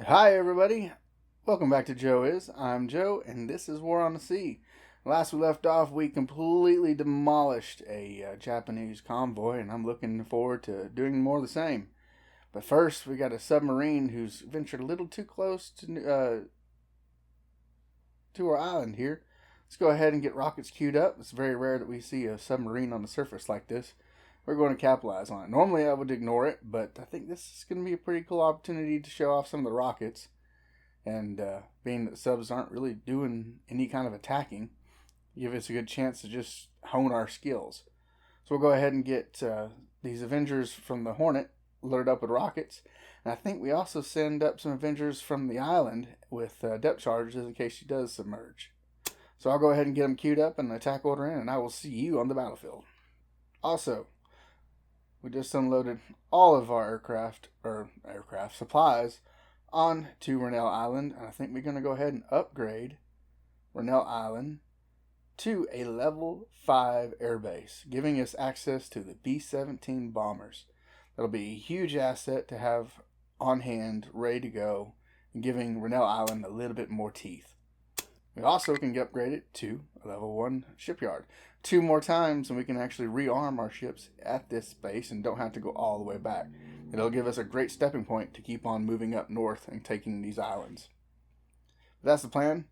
Hi everybody, welcome back to Joe Is. I'm Joe and this is War on the Sea. Last we left off we completely demolished a Japanese convoy and I'm looking forward to doing more of the same. But first we got a submarine who's ventured a little too close to our island here. Let's go ahead and get rockets queued up. It's very rare that we see a submarine on the surface like this. We're going to capitalize on it. Normally I would ignore it, but I think this is going to be a pretty cool opportunity to show off some of the rockets. And being that subs aren't really doing any kind of attacking, give us a good chance to just hone our skills. So we'll go ahead and get these Avengers from the Hornet loaded up with rockets. And I think we also send up some Avengers from the island with depth charges in case she does submerge. So I'll go ahead and get them queued up and attack order in, and I will see you on the battlefield. Also, we just unloaded all of our aircraft supplies on to Rennell Island, and I think we're going to go ahead and upgrade Rennell Island to a level 5 airbase, giving us access to the B-17 bombers. That'll be a huge asset to have on hand, ready to go, and giving Rennell Island a little bit more teeth. We also can upgrade it to a level 1 shipyard. 2 more times and we can actually rearm our ships at this base and don't have to go all the way back. It'll give us a great stepping point to keep on moving up north and taking these islands. But that's the plan.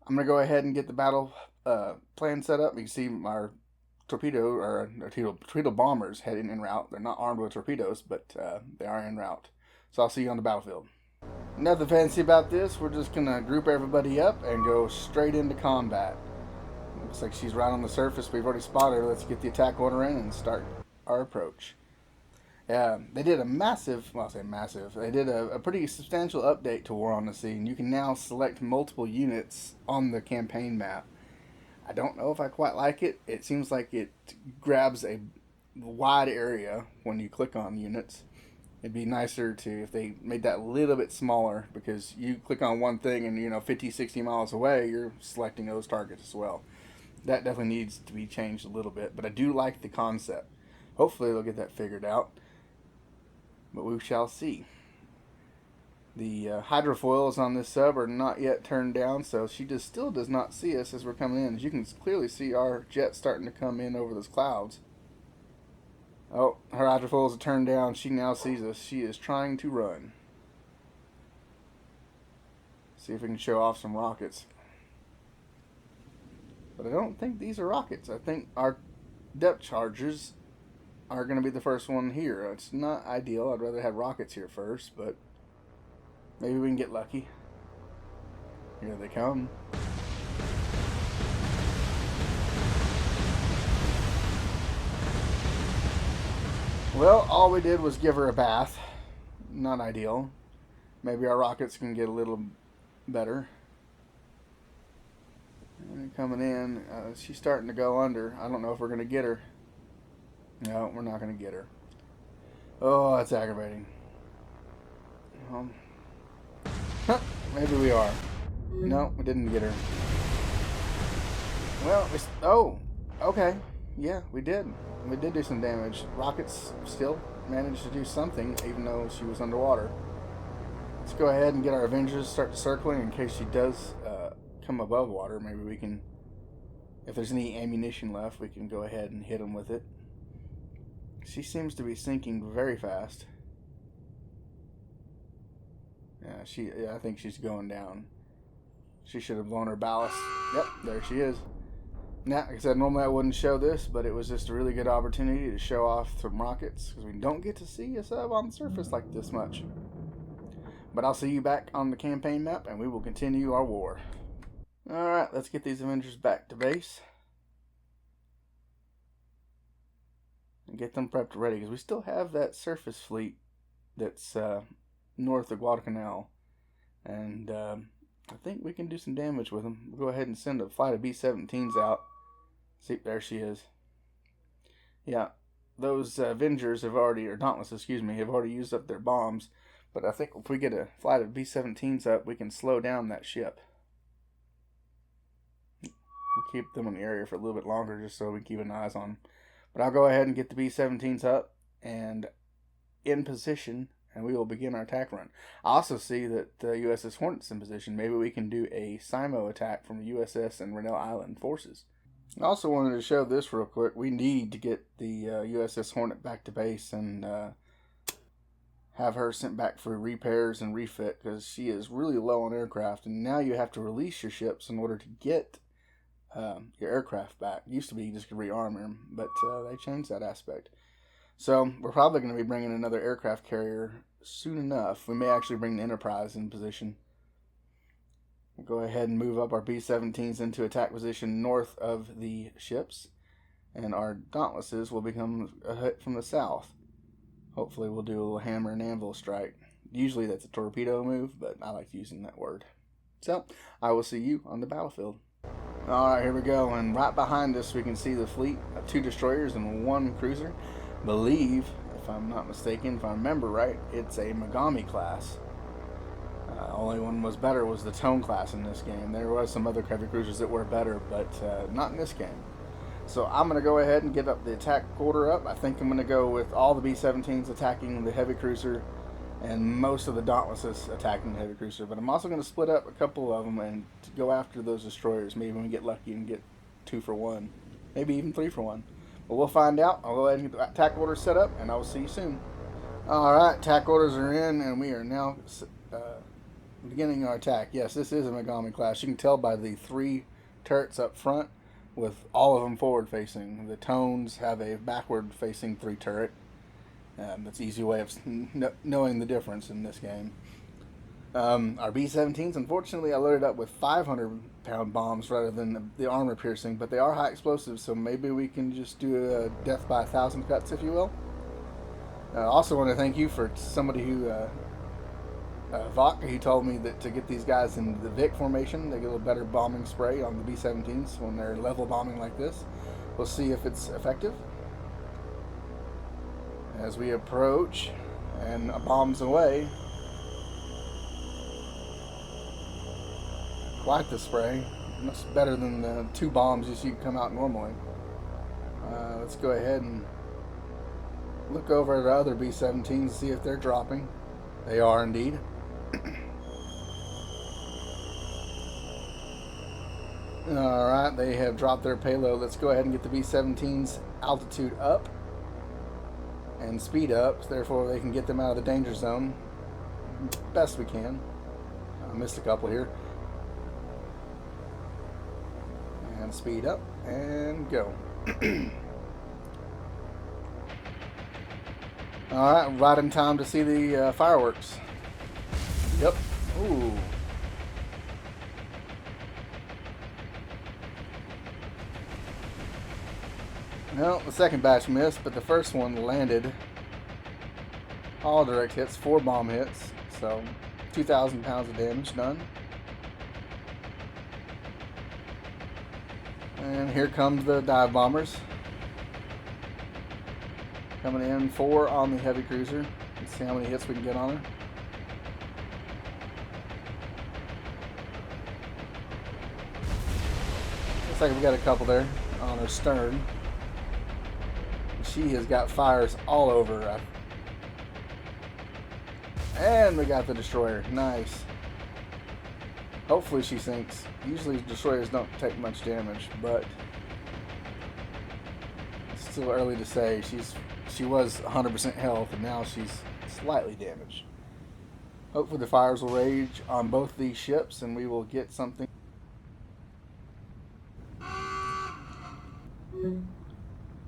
I'm going to go ahead and get the battle plan set up. You can see our torpedo bombers heading en route. They're not armed with torpedoes, but they are en route. So I'll see you on the battlefield. Nothing fancy about this. We're just going to group everybody up and go straight into combat. Looks like she's right on the surface. We've already spotted her. Let's get the attack order in and start our approach. They did a massive, well, I say massive, they did a pretty substantial update to War on the Sea, and you can now select multiple units on the campaign map. I don't know if I quite like it. It seems like it grabs a wide area when you click on units. It'd be nicer to if they made that a little bit smaller, because you click on one thing and 50, 60 miles away, you're selecting those targets as well. That definitely needs to be changed a little bit, but I do like the concept. Hopefully they'll get that figured out, but we shall see. The hydrofoils on this sub are not yet turned down, so she still does not see us as we're coming in. As you can clearly see our jet starting to come in over those clouds. Oh, her hydrofoils are turned down. She now sees us. She is trying to run. See if we can show off some rockets. But I don't think these are rockets. I think our depth charges are going to be the first one here. It's not ideal. I'd rather have rockets here first, but maybe we can get lucky. Here they come. Well, all we did was give her a bath. Not ideal. Maybe our rockets can get a little better. And coming in, she's starting to go under. I don't know if we're going to get her. No, we're not going to get her. Oh, that's aggravating. Maybe we are. No, we didn't get her. Well, oh, okay. Yeah, we did. We did do some damage. Rockets still managed to do something, even though she was underwater. Let's go ahead and get our Avengers start circling in case she does come above water. Maybe we can, if there's any ammunition left, we can go ahead and hit them with it. She seems to be sinking very fast. Yeah, I think she's going down. She should have blown her ballast. Yep, there she is. Now, like I said, normally I wouldn't show this, but it was just a really good opportunity to show off some rockets, because we don't get to see a sub on the surface like this much. But I'll see you back on the campaign map, and we will continue our war. Alright, let's get these Avengers back to base. And get them prepped ready, because we still have that surface fleet that's north of Guadalcanal. And I think we can do some damage with them. We'll go ahead and send a flight of B-17s out. See, there she is. Yeah, those Avengers have already, or Dauntless, excuse me, have already used up their bombs. But I think if we get a flight of B-17s up, we can slow down that ship. We'll keep them in the area for a little bit longer just so we can keep an eye on them. But I'll go ahead and get the B-17s up and in position and we will begin our attack run. I also see that the USS Hornet's in position. Maybe we can do a Simo attack from the USS and Rennell Island forces. I also wanted to show this real quick. We need to get the USS Hornet back to base and have her sent back for repairs and refit, because she is really low on aircraft, and now you have to release your ships in order to get your aircraft back. It used to be you just could rearm them, but they changed that aspect. So we're probably going to be bringing another aircraft carrier soon enough. We may actually bring the Enterprise in position. We'll go ahead and move up our B-17s into attack position north of the ships, and our Dauntlesses will become a hit from the south. Hopefully we'll do a little hammer and anvil strike. Usually that's a torpedo move, but I like using that word. So, I will see you on the battlefield. Alright, here we go. And right behind us we can see the fleet of 2 destroyers and 1 cruiser. Believe, if I'm not mistaken, if I remember right, it's a Megami class. Only one was better was the Tone class in this game. There was some other heavy cruisers that were better, but not in this game. So I'm going to go ahead and get up the attack order up. I think I'm going to go with all the B-17s attacking the heavy cruiser and most of the Dauntlesses attacking the heavy cruiser. But I'm also going to split up a couple of them and go after those destroyers. Maybe when we get lucky and get 2 for 1. Maybe even 3 for 1. But we'll find out. I'll go ahead and get the attack orders set up, and I will see you soon. Alright, attack orders are in, and we are now beginning our attack. Yes, this is a Megami class. You can tell by the 3 turrets up front, with all of them forward facing. The Tones have a backward facing 3 turret. That's an easy way of knowing the difference in this game. Our B-17s, unfortunately, I loaded up with 500-pound bombs rather than the armor piercing, but they are high explosives, so maybe we can just do a death by 1,000 cuts, if you will. I also want to thank you for somebody who Vok, he told me that to get these guys in the Vic formation, they get a little better bombing spray on the B-17s when they're level bombing like this. We'll see if it's effective. As we approach, and bombs away. Quite the spray. Much better than the 2 bombs you see come out normally. Let's go ahead and look over at our other B-17s and see if they're dropping. They are indeed. Alright, they have dropped their payload. Let's go ahead and get the B-17's altitude up and speed up, so therefore they can get them out of the danger zone best we can. I missed a couple here. And speed up and go. Alright, right in time to see the fireworks. Yep. Ooh. Well, the second batch missed, but the first one landed. All direct hits, 4 bomb hits, so 2,000 pounds of damage done. And here comes the dive bombers. Coming in, 4 on the heavy cruiser. Let's see how many hits we can get on her. Looks like we got a couple there on her stern. She has got fires all over her. And we got the destroyer. Nice. Hopefully she sinks. Usually destroyers don't take much damage, but it's still early to say. She was 100% health, and now she's slightly damaged. Hopefully the fires will rage on both these ships, and we will get something.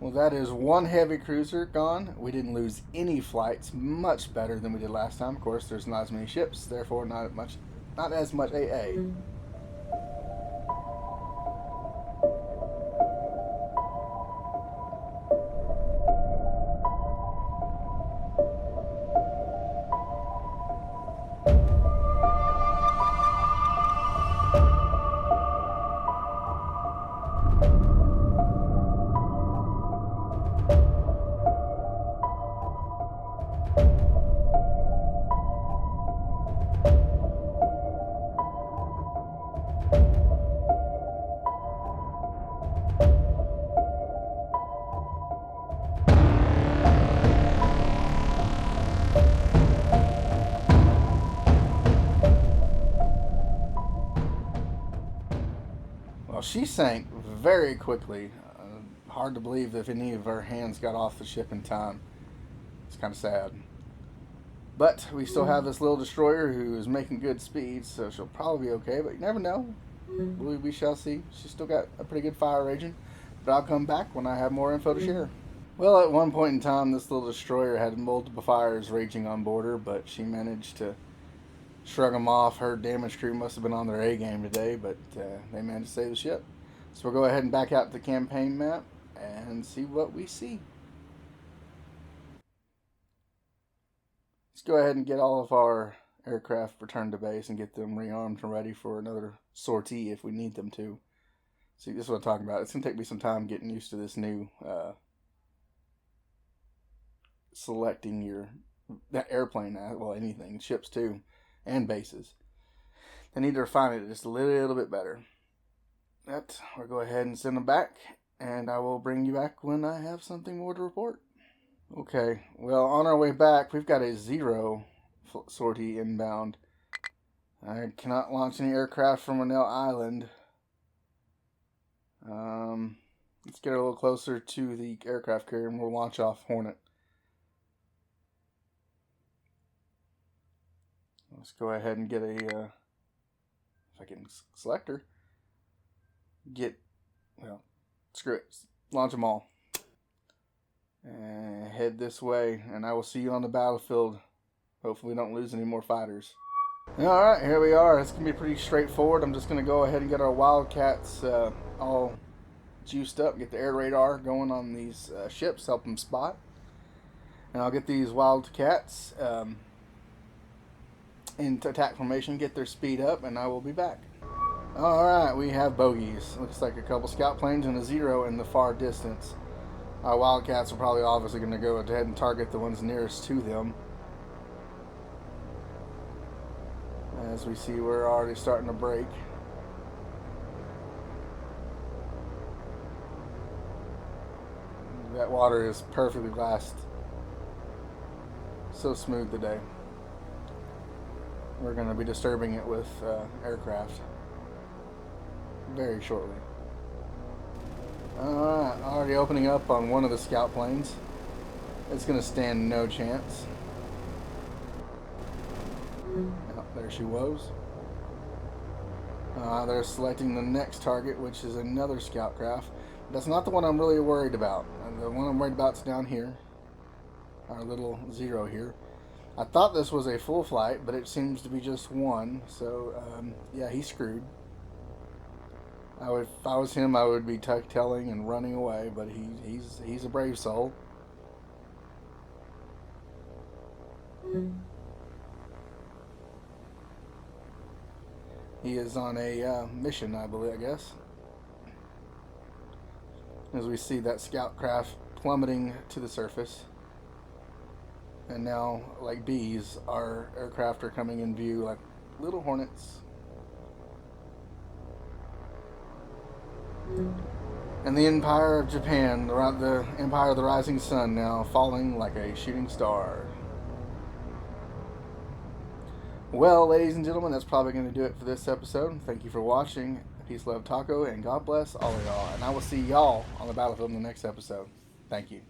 Well, that is 1 heavy cruiser gone. We didn't lose any flights. Much better than we did last time. Of course, there's not as many ships, therefore not as much AA. she sank very quickly. Hard to believe if any of our hands got off the ship in time. It's kind of sad. But we still have this little destroyer who is making good speed, so she'll probably be okay. But you never know. We shall see. She's still got a pretty good fire raging. But I'll come back when I have more info to share. Well, at one point in time, this little destroyer had multiple fires raging on board her, but she managed to shrug them off. Her damage crew must have been on their A game today, but they managed to save the ship. So we'll go ahead and back out to the campaign map and see what we see. Let's go ahead and get all of our aircraft returned to base and get them rearmed and ready for another sortie if we need them to. See, this is what I'm talking about. It's going to take me some time getting used to this new selecting that airplane, well, anything, ships too, and bases. They need to refine it just a little bit better. But we'll go ahead and send them back, and I will bring you back when I have something more to report. Okay, well, on our way back, we've got a 0 sortie inbound. I cannot launch any aircraft from Rennell Island. Let's get a little closer to the aircraft carrier and we'll launch off Hornet. Let's go ahead and get a, if I can select her. Well, screw it. Launch them all. And head this way, and I will see you on the battlefield. Hopefully we don't lose any more fighters. Alright, here we are. It's going to be pretty straightforward. I'm just going to go ahead and get our Wildcats all juiced up, get the air radar going on these ships, help them spot. And I'll get these Wildcats into attack formation, get their speed up, and I will be back. Alright, we have bogeys. Looks like a couple scout planes and a 0 in the far distance. Our Wildcats are probably obviously going to go ahead and target the ones nearest to them. As we see, we're already starting to break. That water is perfectly glassed. So smooth today. We're going to be disturbing it with aircraft very shortly. Alright, already opening up on one of the scout planes. It's going to stand no chance. Oh, there she was. They're selecting the next target, which is another scout craft. That's not the one I'm really worried about. The one I'm worried about is down here. Our little 0 here. I thought this was a full flight, but it seems to be just one. So, yeah, he's screwed. If I was him, I would be telling and running away, but he's a brave soul. He is on a mission, I guess. As we see that scout craft plummeting to the surface. And now, like bees, our aircraft are coming in view like little hornets. And the Empire of Japan, the Empire of the Rising Sun, now falling like a shooting star. Well, ladies and gentlemen, that's probably going to do it for this episode. Thank you for watching. Peace, love, taco, and God bless all of y'all. And I will see y'all on the battlefield in the next episode. Thank you.